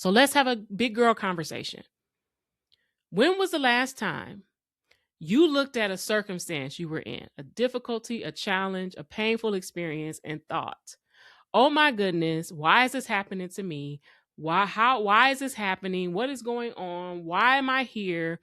So let's have a big girl conversation. When was the last time you looked at a circumstance you were in, a difficulty, a challenge, a painful experience, and thought, oh my goodness, why is this happening to me? Why is this happening? What is going on? Why am I here?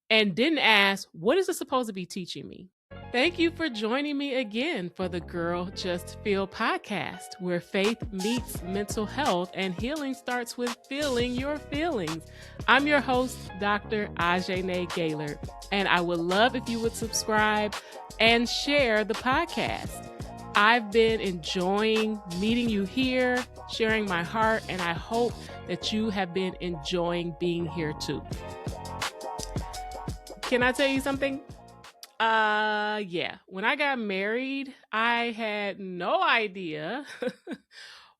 And didn't ask, what is it supposed to be teaching me? Thank you for joining me again for the Girl Just Feel podcast, where faith meets mental health and healing starts with feeling your feelings. I'm your host, Dr. Ajane Gaylor, and I would love if you would subscribe and share the podcast. I've been enjoying meeting you here, sharing my heart, and I hope that you have been enjoying being here too. Can I tell you something? Yeah. When I got married, I had no idea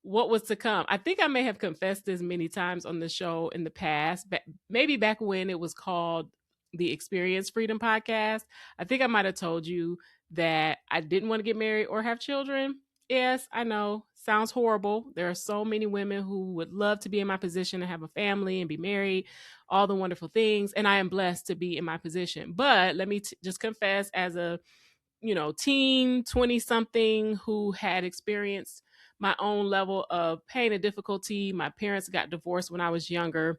what was to come. I think I may have confessed this many times on the show in the past, but maybe back when it was called the Experience Freedom Podcast. I think I might have told you that I didn't want to get married or have children. Yes, I know. Sounds horrible. There are so many women who would love to be in my position and have a family and be married, all the wonderful things. And I am blessed to be in my position. But let me just confess, as a, teen, 20 something who had experienced my own level of pain and difficulty. My parents got divorced when I was younger,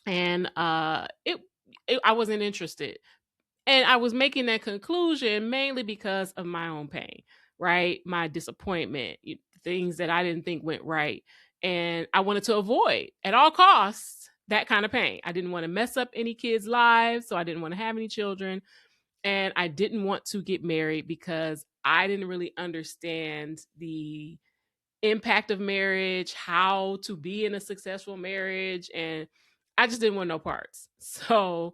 and I wasn't interested. And I was making that conclusion mainly because of my own pain, right? My disappointment, things that I didn't think went right. And I wanted to avoid at all costs that kind of pain. I didn't want to mess up any kids' lives, so I didn't want to have any children. And I didn't want to get married because I didn't really understand the impact of marriage, how to be in a successful marriage, and I just didn't want no parts. So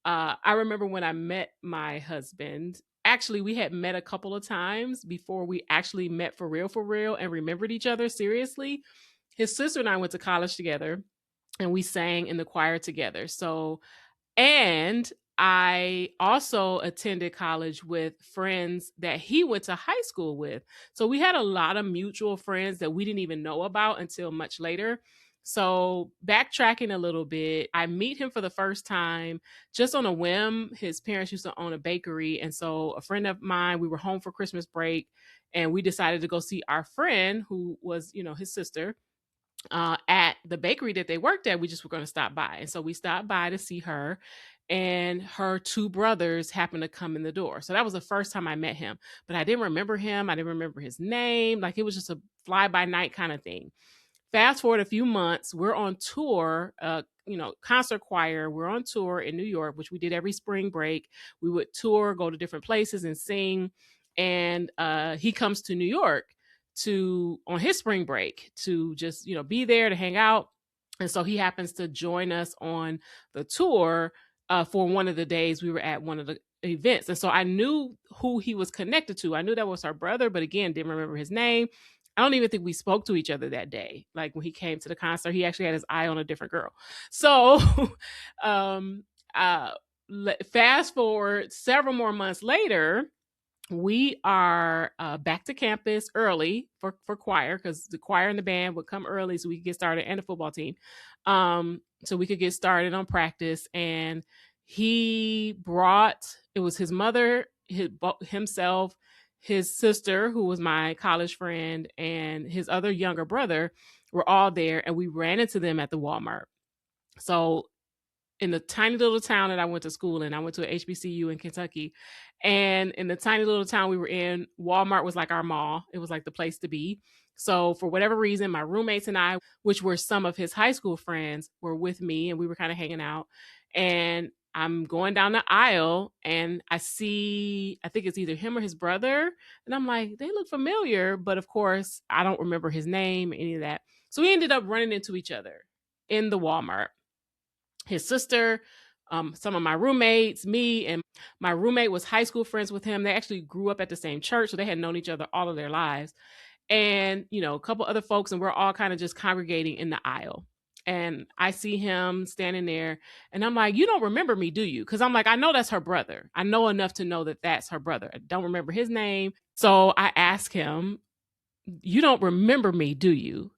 I remember when I met my husband, actually we had met a couple of times before we actually met for real, and remembered each other seriously. His sister and I went to college together, and we sang in the choir together. So, and I also attended college with friends that he went to high school with. So we had a lot of mutual friends that we didn't even know about until much later. So backtracking a little bit, I meet him for the first time just on a whim. His parents used to own a bakery. And so a friend of mine, we were home for Christmas break, and we decided to go see our friend who was, his sister, at the bakery that they worked at. We just were going to stop by. And so we stopped by to see her, and her two brothers happened to come in the door. So that was the first time I met him, but I didn't remember him. I didn't remember his name. Like, it was just a fly by night kind of thing. Fast forward a few months, we're on tour, concert choir. We're on tour in New York, which we did every spring break. We would tour, go to different places and sing. And he comes to New York on his spring break to just, be there to hang out. And so he happens to join us on the tour for one of the days we were at one of the events. And so I knew who he was connected to. I knew that was our brother, but again, didn't remember his name. I don't even think we spoke to each other that day. Like, when he came to the concert, he actually had his eye on a different girl. So fast forward several more months later, we are back to campus early for choir, because the choir and the band would come early so we could get started, and the football team. So we could get started on practice. And he brought, it was his mother, himself, his sister, who was my college friend, and his other younger brother were all there. And we ran into them at the Walmart. So in the tiny little town that I went to school in, I went to a HBCU in Kentucky. And in the tiny little town we were in, Walmart was like our mall. It was like the place to be. So for whatever reason, my roommates and I, which were some of his high school friends, were with me, and we were kind of hanging out. And I'm going down the aisle, and I think it's either him or his brother. And I'm like, they look familiar. But of course, I don't remember his name or any of that. So we ended up running into each other in the Walmart. His sister, some of my roommates, me, and my roommate was high school friends with him. They actually grew up at the same church, so they had known each other all of their lives. And, a couple other folks, and we're all kind of just congregating in the aisle. And I see him standing there, and I'm like, you don't remember me, do you? Because I'm like, I know that's her brother. I know enough to know that that's her brother. I don't remember his name. So I ask him, you don't remember me, do you?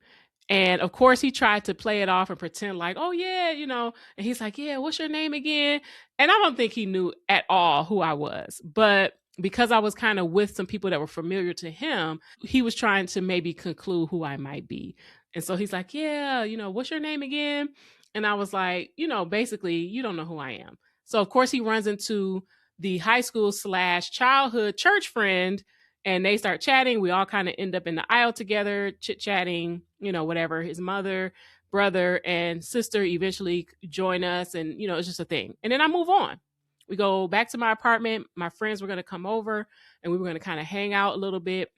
And of course, he tried to play it off and pretend like, oh, yeah, and he's like, yeah, what's your name again? And I don't think he knew at all who I was. But because I was kind of with some people that were familiar to him, he was trying to maybe conclude who I might be. And so he's like, yeah, what's your name again? And I was like, basically, you don't know who I am. So, of course, he runs into the high school / childhood church friend, and they start chatting. We all kind of end up in the aisle together, chit chatting, whatever. His mother, brother, and sister eventually join us, and it's just a thing. And then I move on. We go back to my apartment. My friends were going to come over, and we were going to kind of hang out a little bit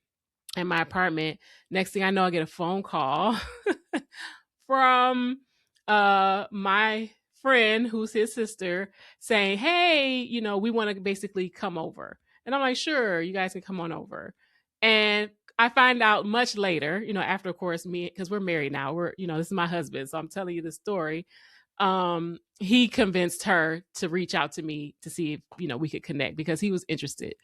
in my apartment. Next thing I know, I get a phone call from my friend, who's his sister, saying, hey, we want to basically come over. And I'm like, sure, you guys can come on over. And I find out much later, after, of course, me, because we're married now, this is my husband, so I'm telling you the story. He convinced her to reach out to me to see if, we could connect, because he was interested.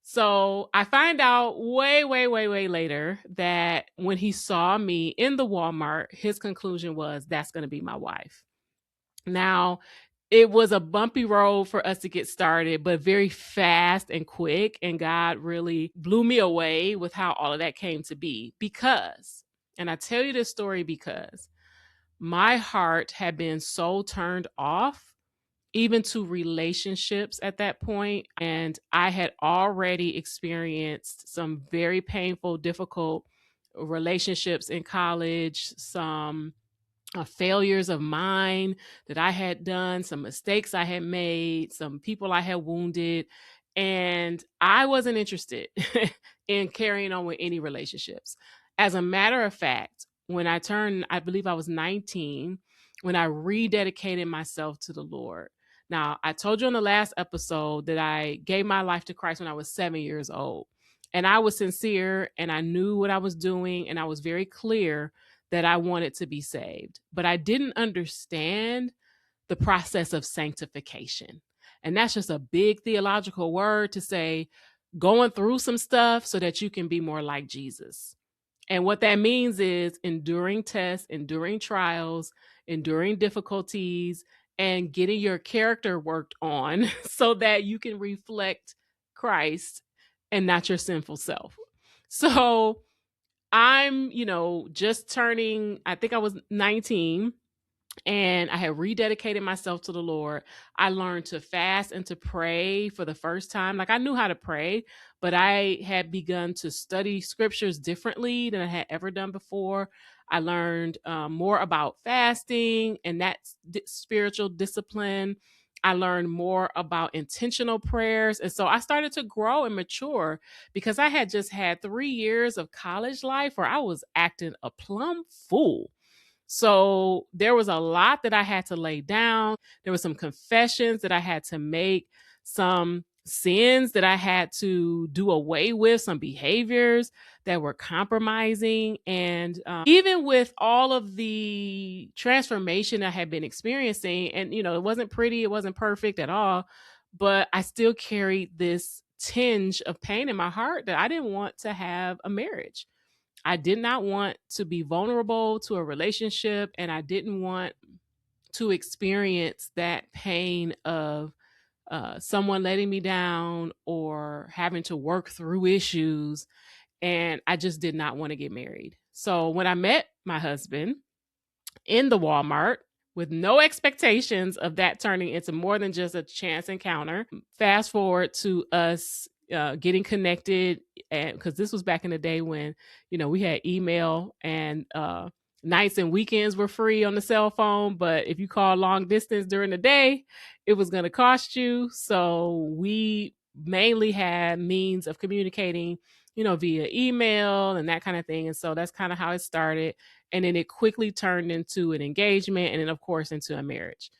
So I find out way, way, way, way later that when he saw me in the Walmart, his conclusion was, that's going to be my wife. Now, it was a bumpy road for us to get started, but very fast and quick. And God really blew me away with how all of that came to be. And I tell you this story because my heart had been so turned off, even to relationships at that point. And I had already experienced some very painful, difficult relationships in college, some failures of mine that I had done, some mistakes I had made, some people I had wounded. And I wasn't interested in carrying on with any relationships. As a matter of fact, when I turned, I believe I was 19, when I rededicated myself to the Lord. Now, I told you on the last episode that I gave my life to Christ when I was 7 years old. And I was sincere, and I knew what I was doing, and I was very clear that I wanted to be saved. But I didn't understand the process of sanctification. And that's just a big theological word to say going through some stuff so that you can be more like Jesus. And what that means is enduring tests, enduring trials, enduring difficulties, and getting your character worked on so that you can reflect Christ and not your sinful self. So I'm, just turning, I think I was 19, and I had rededicated myself to the Lord. I learned to fast and to pray for the first time. Like, I knew how to pray, but I had begun to study scriptures differently than I had ever done before. I learned more about fasting and that spiritual discipline. I learned more about intentional prayers. And so I started to grow and mature, because I had just had 3 years of college life where I was acting a plumb fool. So there was a lot that I had to lay down. There were some confessions that I had to make, some sins that I had to do away with, some behaviors that were compromising. And even with all of the transformation I had been experiencing, and, it wasn't pretty, it wasn't perfect at all, but I still carried this tinge of pain in my heart that I didn't want to have a marriage. I did not want to be vulnerable to a relationship, and I didn't want to experience that pain of someone letting me down or having to work through issues. And I just did not want to get married. So when I met my husband in the Walmart, with no expectations of that turning into more than just a chance encounter, fast forward to us getting connected, and because this was back in the day when we had email, and nights and weekends were free on the cell phone, but if you called long distance during the day, it was going to cost you. So we mainly had means of communicating via email and that kind of thing. And so that's kind of how it started, and then it quickly turned into an engagement, and then of course into a marriage.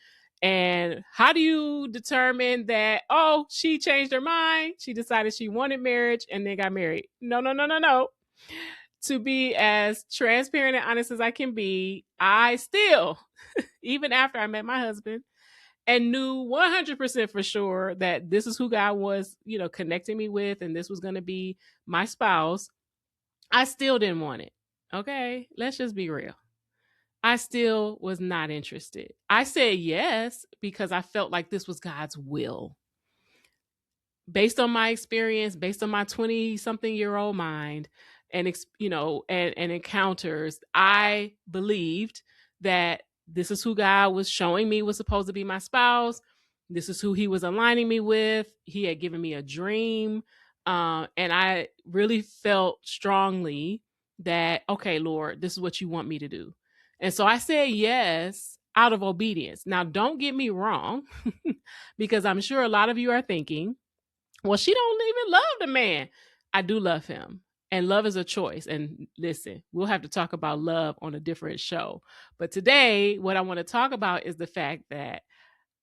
And how do you determine that, oh, she changed her mind, she decided she wanted marriage, and then got married? No, no, no, no, no. To be as transparent and honest as I can be, I still, even after I met my husband and knew 100% for sure that this is who God was, connecting me with, and this was going to be my spouse, I still didn't want it. Okay, let's just be real. I still was not interested. I said yes because I felt like this was God's will. Based on my experience, based on my 20 something year old mind and and encounters, I believed that this is who God was showing me was supposed to be my spouse. This is who he was aligning me with. He had given me a dream. And I really felt strongly that, okay, Lord, this is what you want me to do. And so I said yes out of obedience. Now, don't get me wrong, because I'm sure a lot of you are thinking, well, she don't even love the man. I do love him. And love is a choice. And listen, we'll have to talk about love on a different show. But today, what I want to talk about is the fact that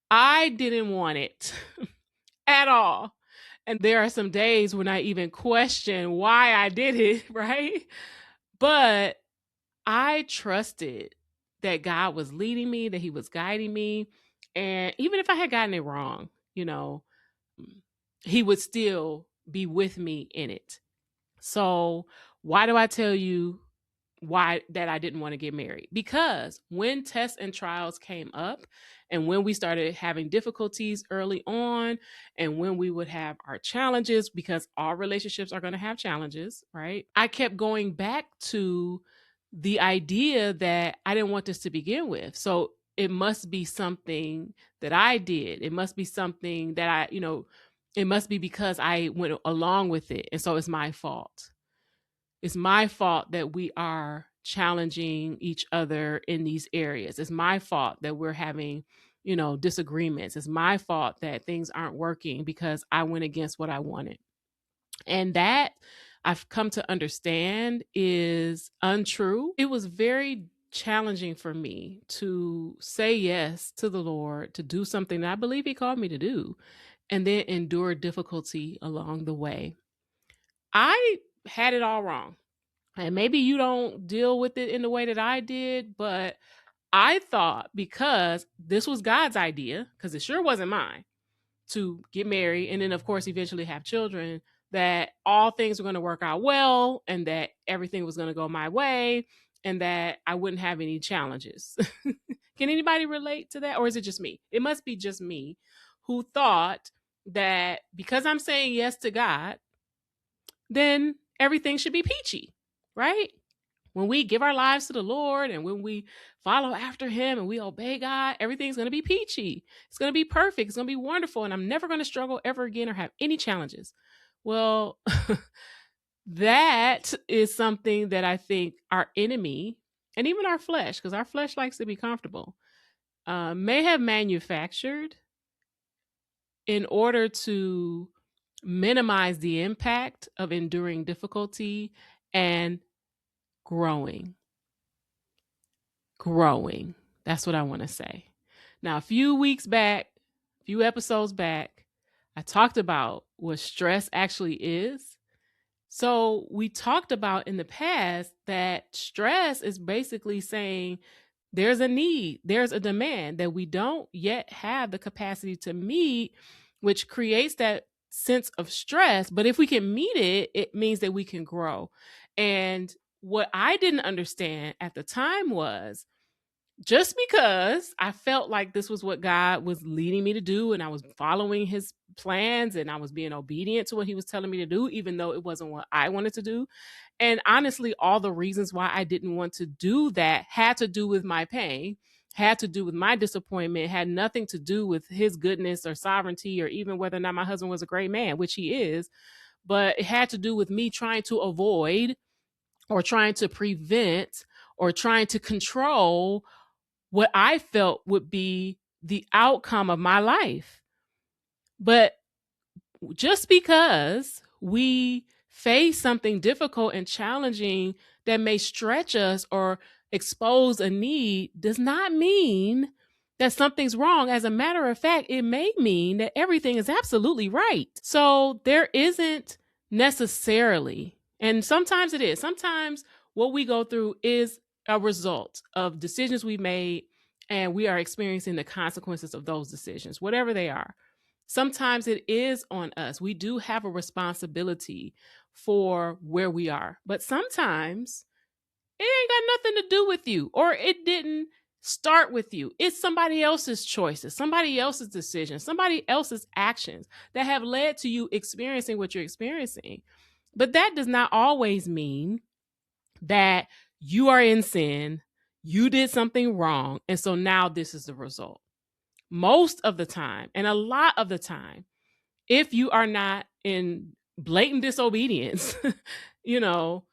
I didn't want it at all. And there are some days when I even question why I did it, right? But I trusted that God was leading me, that he was guiding me. And even if I had gotten it wrong, you know, he would still be with me in it. So, why do I tell you why that I didn't want to get married? Because when tests and trials came up and when we started having difficulties early on and when we would have our challenges, because all relationships are going to have challenges, right? I kept going back to the idea that I didn't want this to begin with. So it must be something that I did. It must be something that it must be because I went along with it. And so it's my fault. It's my fault that we are challenging each other in these areas. It's my fault that we're having, disagreements. It's my fault that things aren't working because I went against what I wanted. And that I've come to understand is untrue. It was very challenging for me to say yes to the Lord, to do something that I believe he called me to do, and then endure difficulty along the way. I had it all wrong. And maybe you don't deal with it in the way that I did, but I thought because this was God's idea, because it sure wasn't mine, to get married and then, of course, eventually have children, that all things were going to work out well and that everything was going to go my way and that I wouldn't have any challenges. Can anybody relate to that? Or is it just me? It must be just me who thought that because I'm saying yes to God, then everything should be peachy, right? When we give our lives to the Lord and when we follow after him and we obey God, everything's going to be peachy. It's going to be perfect. It's going to be wonderful. And I'm never going to struggle ever again or have any challenges. Well, that is something that I think our enemy and even our flesh, because our flesh likes to be comfortable, may have manufactured in order to minimize the impact of enduring difficulty and growing. That's what I want to say. Now, a few episodes back, I talked about what stress actually is. So we talked about in the past that stress is basically saying there's a need, there's a demand that we don't yet have the capacity to meet, which creates that sense of stress. But if we can meet it, it means that we can grow. And what I didn't understand at the time was just because I felt like this was what God was leading me to do and I was following his plans and I was being obedient to what he was telling me to do, even though it wasn't what I wanted to do. And honestly, all the reasons why I didn't want to do that had to do with my pain, had to do with my disappointment, had nothing to do with his goodness or sovereignty or even whether or not my husband was a great man, which he is. But it had to do with me trying to avoid or trying to prevent or trying to control what I felt would be the outcome of my life. But just because we face something difficult and challenging that may stretch us or expose a need does not mean that something's wrong. As a matter of fact, it may mean that everything is absolutely right. So there isn't necessarily, and sometimes it is, sometimes what we go through is a result of decisions we made and we are experiencing the consequences of those decisions, whatever they are. Sometimes it is on us. We do have a responsibility for where we are, but sometimes It ain't got nothing to do with you, or it didn't start with you. It's somebody else's choices, somebody else's decisions, somebody else's actions that have led to you experiencing what you're experiencing. But that does not always mean that you are in sin, you did something wrong, and so now this is the result. Most of the time, and a lot of the time, if you are not in blatant disobedience, you know,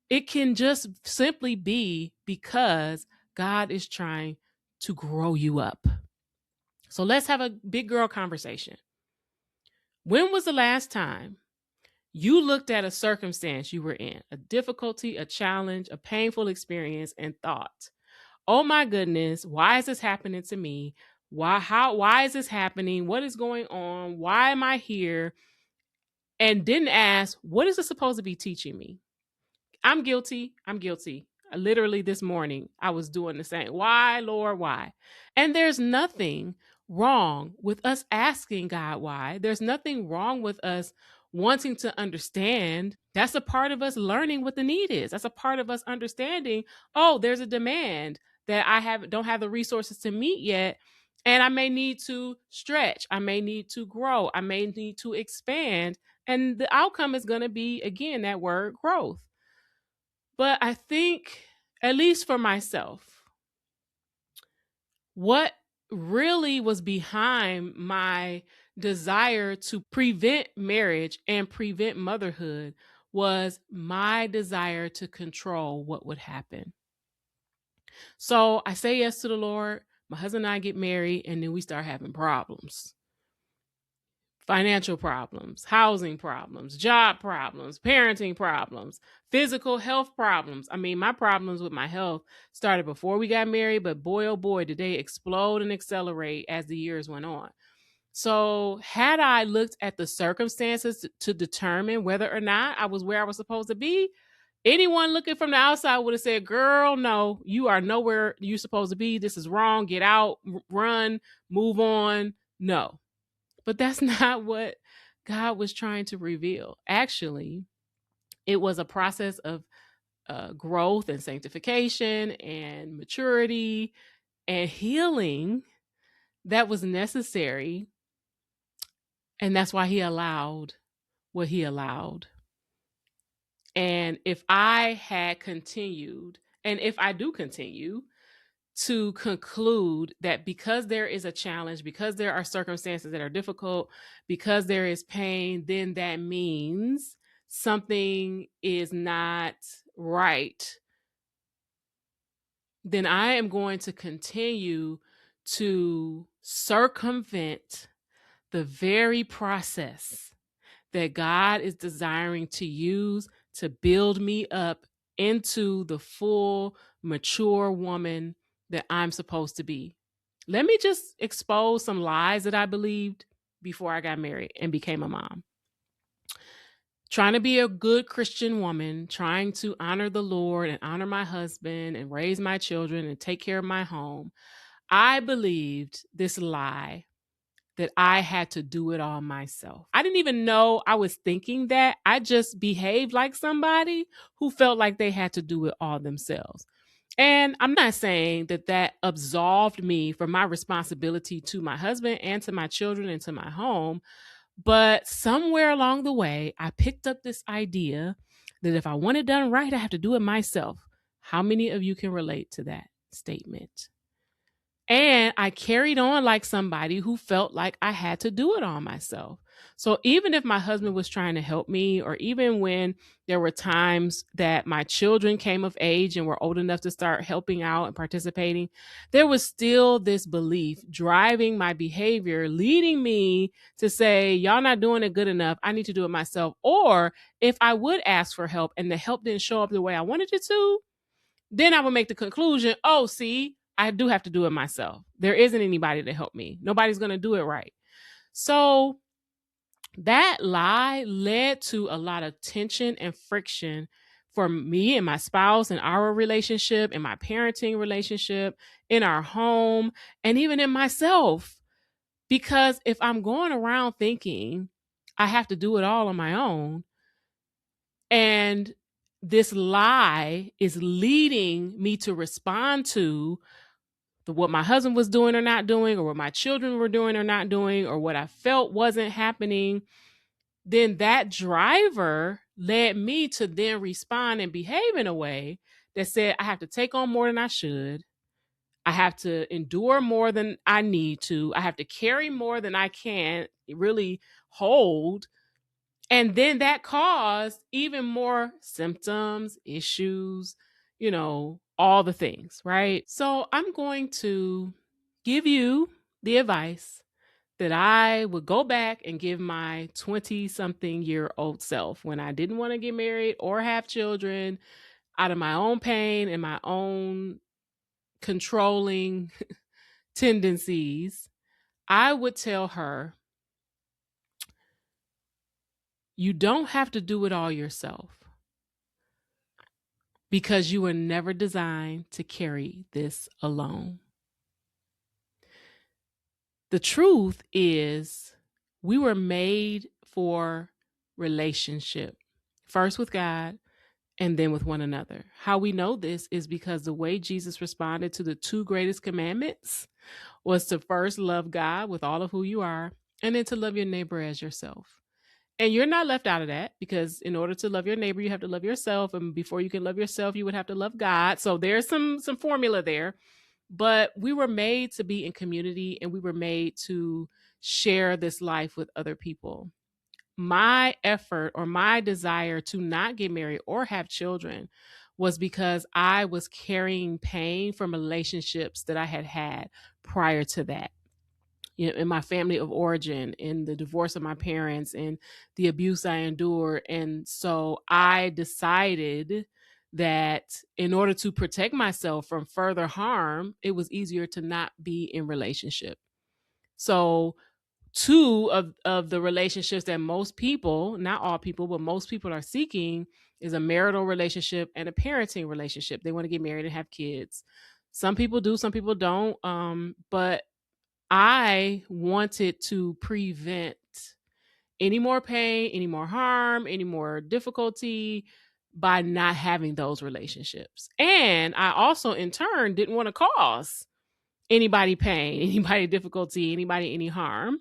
it can just simply be because God is trying to grow you up. So let's have a big girl conversation. When was the last time you looked at a circumstance you were in, a difficulty, a challenge, a painful experience, and thought, oh my goodness, why is this happening to me? Why is this happening? What is going on? Why am I here? And didn't ask, what is this supposed to be teaching me? I'm guilty. I'm guilty. Literally this morning, I was doing the same. Why, Lord, why? And there's nothing wrong with us asking God why. There's nothing wrong with us wanting to understand. That's a part of us learning what the need is. That's a part of us understanding, oh, there's a demand that don't have the resources to meet yet. And I may need to stretch. I may need to grow. I may need to expand. And the outcome is going to be, again, that word growth. But I think, at least for myself, what really was behind my desire to prevent marriage and prevent motherhood was my desire to control what would happen. So I say yes to the Lord. My husband and I get married, and then we start having problems. Financial problems, housing problems, job problems, parenting problems, physical health problems. I mean, my problems with my health started before we got married, but boy, oh boy, did they explode and accelerate as the years went on. So had I looked at the circumstances to determine whether or not I was where I was supposed to be, anyone looking from the outside would have said, girl, no, you are nowhere you're supposed to be. This is wrong. Get out, run, move on. No. But that's not what God was trying to reveal. Actually, it was a process of growth and sanctification and maturity and healing that was necessary. And that's why he allowed what he allowed. And if I had continued, and if I do continue to conclude that because there is a challenge, because there are circumstances that are difficult, because there is pain, then that means something is not right, then I am going to continue to circumvent the very process that God is desiring to use to build me up into the full, mature woman that I'm supposed to be. Let me just expose some lies that I believed before I got married and became a mom. Trying to be a good Christian woman, trying to honor the Lord and honor my husband and raise my children and take care of my home. I believed this lie that I had to do it all myself. I didn't even know I was thinking that. I just behaved like somebody who felt like they had to do it all themselves. And I'm not saying that that absolved me from my responsibility to my husband and to my children and to my home. But somewhere along the way, I picked up this idea that if I want it done right, I have to do it myself. How many of you can relate to that statement? And I carried on like somebody who felt like I had to do it all myself. So even if my husband was trying to help me, or even when there were times that my children came of age and were old enough to start helping out and participating, there was still this belief driving my behavior, leading me to say, y'all not doing it good enough. I need to do it myself. Or if I would ask for help and the help didn't show up the way I wanted it to, then I would make the conclusion, oh, see, I do have to do it myself. There isn't anybody to help me. Nobody's going to do it right. So that lie led to a lot of tension and friction for me and my spouse in our relationship, in my parenting relationship, in our home, and even in myself. Because if I'm going around thinking I have to do it all on my own, and this lie is leading me to respond to what my husband was doing or not doing, or what my children were doing or not doing, or what I felt wasn't happening, then that driver led me to then respond and behave in a way that said, I have to take on more than I should. I have to endure more than I need to. I have to carry more than I can really hold. And then that caused even more symptoms, issues, all the things, right? So I'm going to give you the advice that I would go back and give my 20-something-year-old self when I didn't want to get married or have children, out of my own pain and my own controlling tendencies. I would tell her, you don't have to do it all yourself, because you were never designed to carry this alone. The truth is, we were made for relationship, first with God and then with one another. How we know this is because the way Jesus responded to the two greatest commandments was to first love God with all of who you are, and then to love your neighbor as yourself. And you're not left out of that, because in order to love your neighbor, you have to love yourself. And before you can love yourself, you would have to love God. So there's some formula there. But we were made to be in community, and we were made to share this life with other people. My effort or my desire to not get married or have children was because I was carrying pain from relationships that I had prior to that. In my family of origin, in the divorce of my parents, and the abuse I endured. And so I decided that in order to protect myself from further harm, it was easier to not be in relationship. So two of the relationships that most people, not all people, but most people are seeking, is a marital relationship and a parenting relationship. They want to get married and have kids. Some people do, some people don't. But I wanted to prevent any more pain, any more harm, any more difficulty by not having those relationships. And I also, in turn, didn't want to cause anybody pain, anybody difficulty, anybody any harm.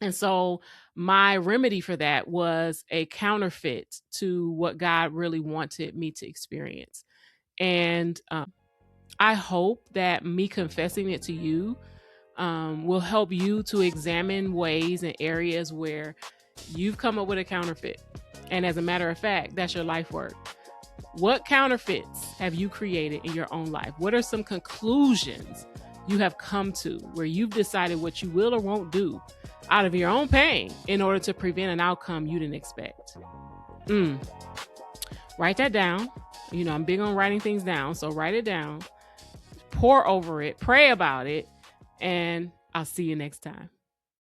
And so my remedy for that was a counterfeit to what God really wanted me to experience. And I hope that me confessing it to you will help you to examine ways and areas where you've come up with a counterfeit. And as a matter of fact, that's your life work. What counterfeits have you created in your own life? What are some conclusions you have come to where you've decided what you will or won't do out of your own pain in order to prevent an outcome you didn't expect? Write that down. I'm big on writing things down, so write it down, pour over it, pray about it, and I'll see you next time.